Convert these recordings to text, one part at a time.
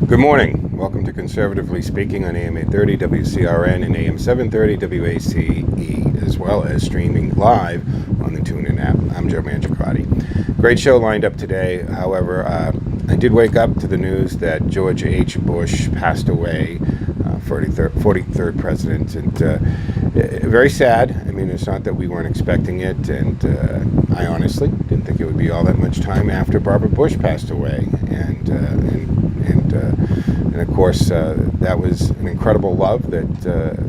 Good morning. Welcome to Conservatively Speaking on AM 830 WCRN and AM 730 WACE, as well as streaming live on the TuneIn app. I'm Joe Mangiacotti. Great show lined up today. However, I did wake up to the news that George H. Bush passed away, 43rd president, and very sad. I mean, it's not that we weren't expecting it, and I honestly didn't think it would be all that much time after Barbara Bush passed away, and of course, that was an incredible love that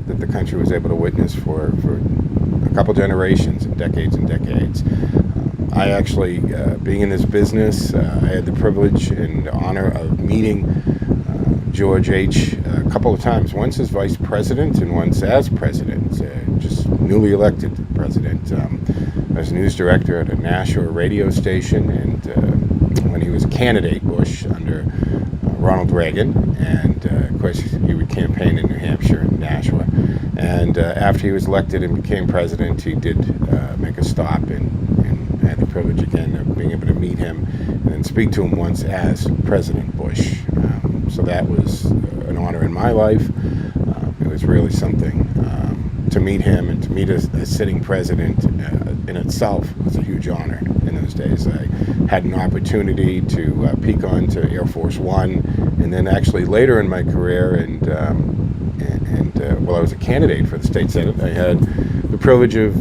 the country was able to witness for a couple generations and decades. I actually, being in this business, I had the privilege and honor of meeting George H. a couple of times, once as vice president and once as president, just newly elected president. As news director at a Nashua radio station, and when he was a candidate, Bush, under Ronald Reagan, and of course he would campaign in New Hampshire and Nashua. And after he was elected and became president, he did make a stop, and I had the privilege again of being able to meet him and speak to him once as President Bush. So that was an honor in my life. It was really something to meet him, and to meet a sitting president in itself was a huge honor in those days. I had an opportunity to peek onto Air Force One, and then actually later in my career, and while I was a candidate for the state senate, I had the privilege of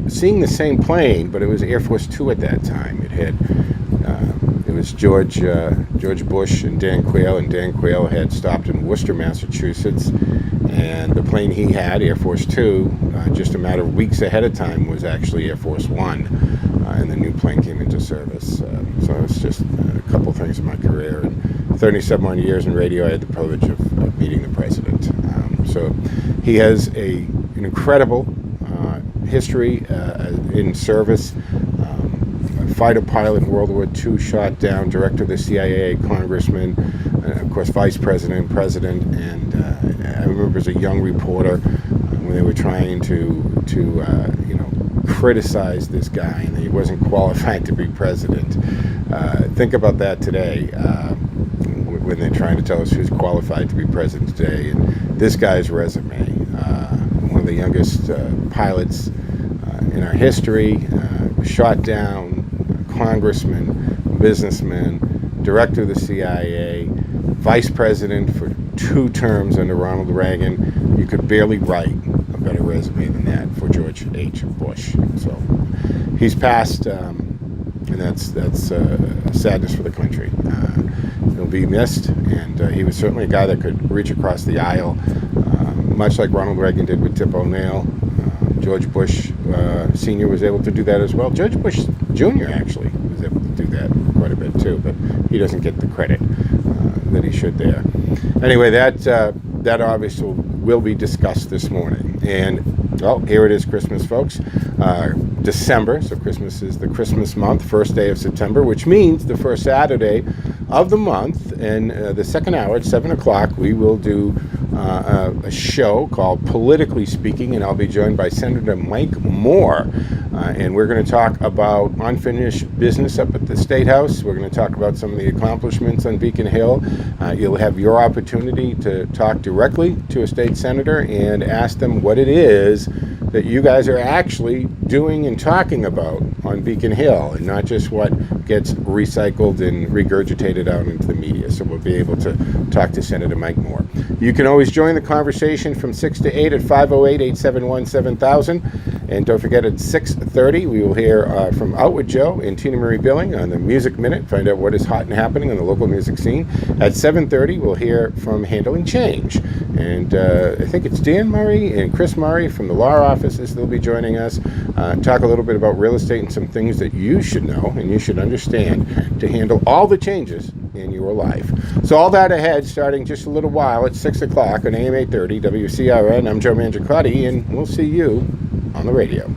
seeing the same plane, but it was Air Force Two at that time. It was George Bush and Dan Quayle had stopped in Worcester, Massachusetts, and the plane he had, Air Force Two, just a matter of weeks ahead of time, was actually Air Force One, and the new plane came into service. So it's just a couple things in my career. And 37 years in radio, I had the privilege of meeting the president. So he has an incredible history in service. Fighter pilot in World War II, shot down, director of the CIA, congressman, of course vice president, president, and I remember as a young reporter when they were trying to criticize this guy and he wasn't qualified to be president. Think about that today when they're trying to tell us who's qualified to be president today, and this guy's resume, one of the youngest pilots in our history, was shot down, congressman, businessman, director of the CIA, vice president for 2 terms under Ronald Reagan. You could barely write a better resume than that for George H. Bush. So he's passed, and that's sadness for the country. He'll be missed, and he was certainly a guy that could reach across the aisle, much like Ronald Reagan did with Tip O'Neill. George Bush Sr. was able to do that as well. George Bush Jr. actually was able to do that quite a bit too, but he doesn't get the credit that he should there. Anyway, that obviously will be discussed this morning. And, well, here it is, Christmas, folks. December, so Christmas is the Christmas month, first day of September, which means the first Saturday of the month, and the second hour at 7 o'clock, we will do a show called Politically Speaking, and I'll be joined by Senator Mike Moore, and we're going to talk about unfinished business up at the State House. We're going to talk about some of the accomplishments on Beacon Hill. You'll have your opportunity to talk directly to a state senator and ask them what it is that you guys are actually doing and talking about on Beacon Hill, and not just what gets recycled and regurgitated out into the media. So we'll be able to talk to Senator Mike Moore. You can always join the conversation from 6 to 8 at 508-871-7000. And don't forget, at 6:30, we will hear from Outward Joe and Tina Marie Billing on the Music Minute, find out what is hot and happening on the local music scene. At 7:30, we'll hear from Handling Change. And I think it's Dan Murray and Chris Murray from the law offices. They'll be joining us, talk a little bit about real estate and some things that you should know and you should understand to handle all the changes in your life. So all that ahead, starting just a little while at 6 o'clock on AM 830 WCRN. I'm Joe Mangiacotti, and we'll see you on the radio.